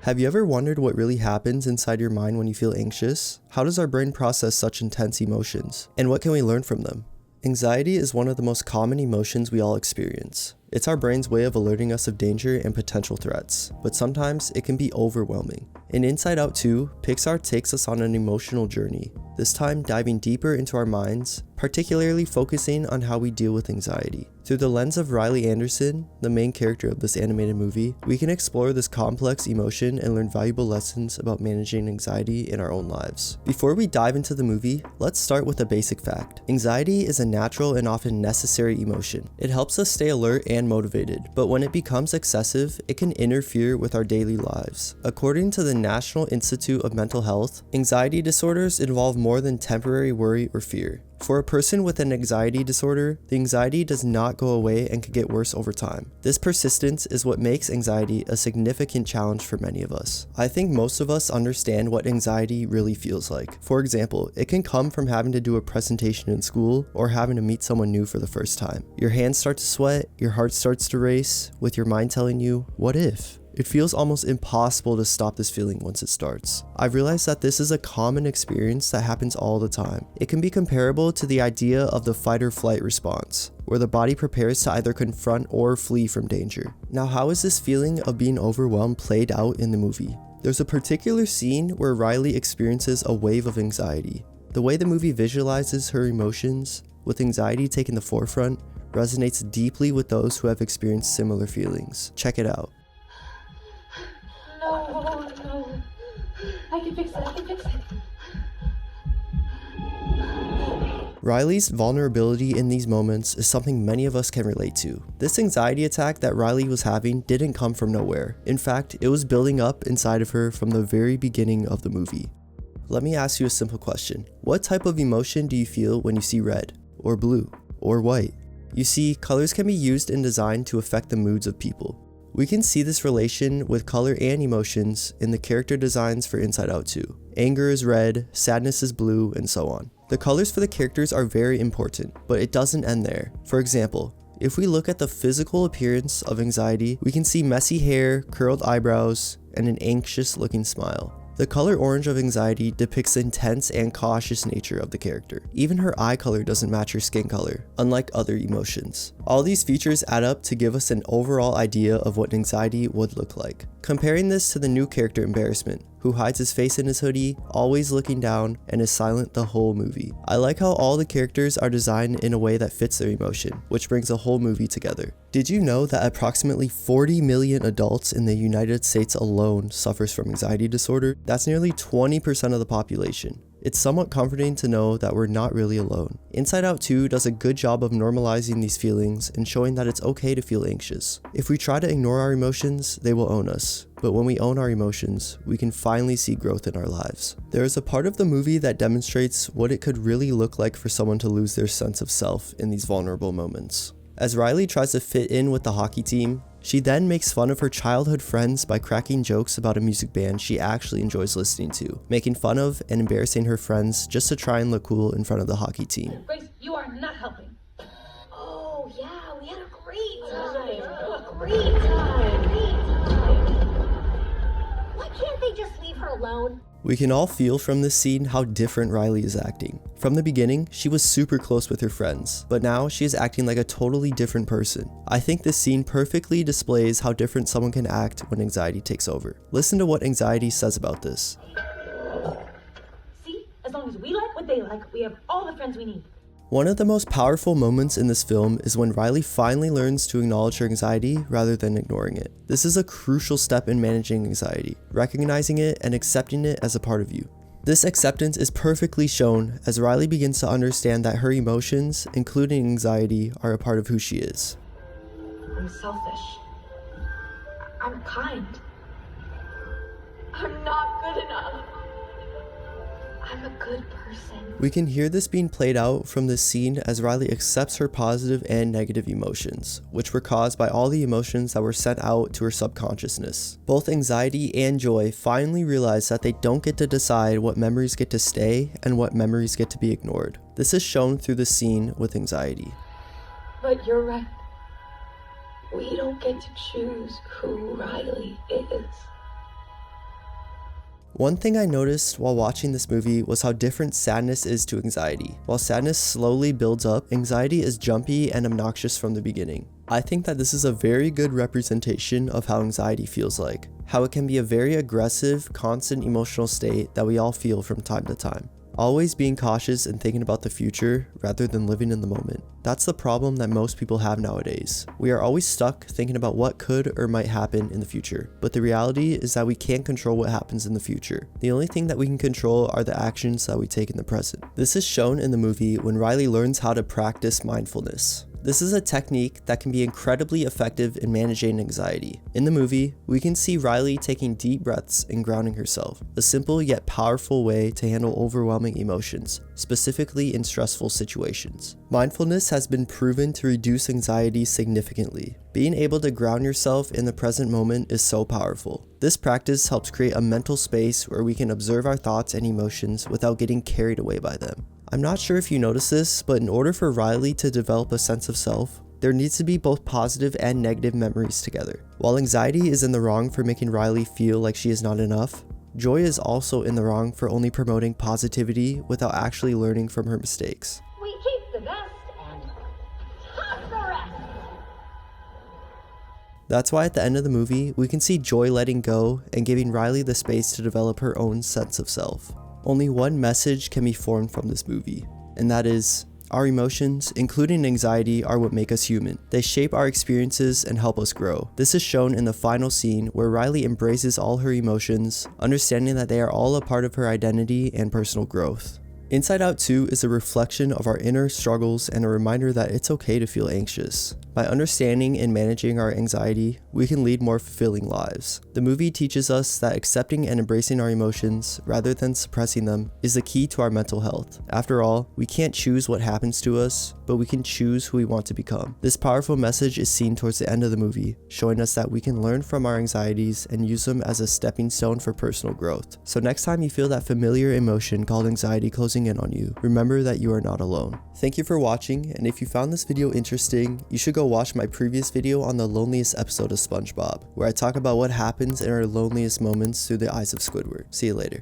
Have you ever wondered what really happens inside your mind when you feel anxious? How does our brain process such intense emotions? And what can we learn from them? Anxiety is one of the most common emotions we all experience. It's our brain's way of alerting us of danger and potential threats, but sometimes it can be overwhelming. In Inside Out 2, Pixar takes us on an emotional journey, this time diving deeper into our minds, particularly focusing on how we deal with anxiety. Through the lens of Riley Anderson, the main character of this animated movie, we can explore this complex emotion and learn valuable lessons about managing anxiety in our own lives. Before we dive into the movie, let's start with a basic fact. Anxiety is a natural and often necessary emotion. It helps us stay alert and motivated, but when it becomes excessive, it can interfere with our daily lives. According to the National Institute of Mental Health, anxiety disorders involve more than temporary worry or fear. For a person with an anxiety disorder, the anxiety does not go away and can get worse over time. This persistence is what makes anxiety a significant challenge for many of us. I think most of us understand what anxiety really feels like. For example, it can come from having to do a presentation in school or having to meet someone new for the first time. Your hands start to sweat, your heart starts to race, with your mind telling you, what if? It feels almost impossible to stop this feeling once it starts. I've realized that this is a common experience that happens all the time. It can be comparable to the idea of the fight or flight response, where the body prepares to either confront or flee from danger. Now, how is this feeling of being overwhelmed played out in the movie? There's a particular scene where Riley experiences a wave of anxiety. The way the movie visualizes her emotions, with anxiety taking the forefront, resonates deeply with those who have experienced similar feelings. Check it out. No. I can fix it. Riley's vulnerability in these moments is something many of us can relate to. This anxiety attack that Riley was having didn't come from nowhere. In fact, it was building up inside of her from the very beginning of the movie. Let me ask you a simple question. What type of emotion do you feel when you see red, or blue, or white? You see, colors can be used and designed to affect the moods of people. We can see this relation with color and emotions in the character designs for Inside Out 2. Anger is red, sadness is blue, and so on. The colors for the characters are very important, but it doesn't end there. For example, if we look at the physical appearance of anxiety, we can see messy hair, curled eyebrows, and an anxious looking smile. The color orange of anxiety depicts the intense and cautious nature of the character. Even her eye color doesn't match her skin color, unlike other emotions. All these features add up to give us an overall idea of what anxiety would look like. Comparing this to the new character Embarrassment, who hides his face in his hoodie, always looking down, and is silent the whole movie. I like how all the characters are designed in a way that fits their emotion, which brings a whole movie together. Did you know that approximately 40 million adults in the United States alone suffers from anxiety disorder? That's nearly 20% of the population. It's somewhat comforting to know that we're not really alone. Inside Out 2 does a good job of normalizing these feelings and showing that it's okay to feel anxious. If we try to ignore our emotions, they will own us. But when we own our emotions, we can finally see growth in our lives. There is a part of the movie that demonstrates what it could really look like for someone to lose their sense of self in these vulnerable moments. As Riley tries to fit in with the hockey team, she then makes fun of her childhood friends by cracking jokes about a music band she actually enjoys listening to, making fun of and embarrassing her friends just to try and look cool in front of the hockey team. Grace, you are not helping. Oh, yeah, we had a great time. Why can't they just leave her alone? We can all feel from this scene how different Riley is acting. From the beginning, she was super close with her friends, but now she is acting like a totally different person. I think this scene perfectly displays how different someone can act when anxiety takes over. Listen to what anxiety says about this. See, as long as we like what they like, we have all the friends we need. One of the most powerful moments in this film is when Riley finally learns to acknowledge her anxiety rather than ignoring it. This is a crucial step in managing anxiety, recognizing it and accepting it as a part of you. This acceptance is perfectly shown as Riley begins to understand that her emotions, including anxiety, are a part of who she is. I'm selfish. I'm kind. I'm not good enough. I'm a good person. We can hear this being played out from this scene as Riley accepts her positive and negative emotions, which were caused by all the emotions that were sent out to her subconsciousness. Both anxiety and joy finally realize that they don't get to decide what memories get to stay and what memories get to be ignored. This is shown through the scene with anxiety. But you're right. We don't get to choose who Riley is. One thing I noticed while watching this movie was how different sadness is to anxiety. While sadness slowly builds up, anxiety is jumpy and obnoxious from the beginning. I think that this is a very good representation of how anxiety feels like, how it can be a very aggressive, constant emotional state that we all feel from time to time. Always being cautious and thinking about the future rather than living in the moment. That's the problem that most people have nowadays. We are always stuck thinking about what could or might happen in the future. But the reality is that we can't control what happens in the future. The only thing that we can control are the actions that we take in the present. This is shown in the movie when Riley learns how to practice mindfulness. This is a technique that can be incredibly effective in managing anxiety. In the movie, we can see Riley taking deep breaths and grounding herself, a simple yet powerful way to handle overwhelming emotions, specifically in stressful situations. Mindfulness has been proven to reduce anxiety significantly. Being able to ground yourself in the present moment is so powerful. This practice helps create a mental space where we can observe our thoughts and emotions without getting carried away by them. I'm not sure if you noticed this, but in order for Riley to develop a sense of self, there needs to be both positive and negative memories together. While anxiety is in the wrong for making Riley feel like she is not enough, joy is also in the wrong for only promoting positivity without actually learning from her mistakes. We keep the best and toss the rest. That's why at the end of the movie, we can see Joy letting go and giving Riley the space to develop her own sense of self. Only one message can be formed from this movie, and that is, our emotions, including anxiety, are what make us human. They shape our experiences and help us grow. This is shown in the final scene where Riley embraces all her emotions, understanding that they are all a part of her identity and personal growth. Inside Out 2 is a reflection of our inner struggles and a reminder that it's okay to feel anxious. By understanding and managing our anxiety, we can lead more fulfilling lives. The movie teaches us that accepting and embracing our emotions, rather than suppressing them, is the key to our mental health. After all, we can't choose what happens to us, but we can choose who we want to become. This powerful message is seen towards the end of the movie, showing us that we can learn from our anxieties and use them as a stepping stone for personal growth. So next time you feel that familiar emotion called anxiety closing in on you, remember that you are not alone. Thank you for watching, and if you found this video interesting, you should go watch my previous video on the loneliest episode of SpongeBob, where I talk about what happens in our loneliest moments through the eyes of Squidward. See you later.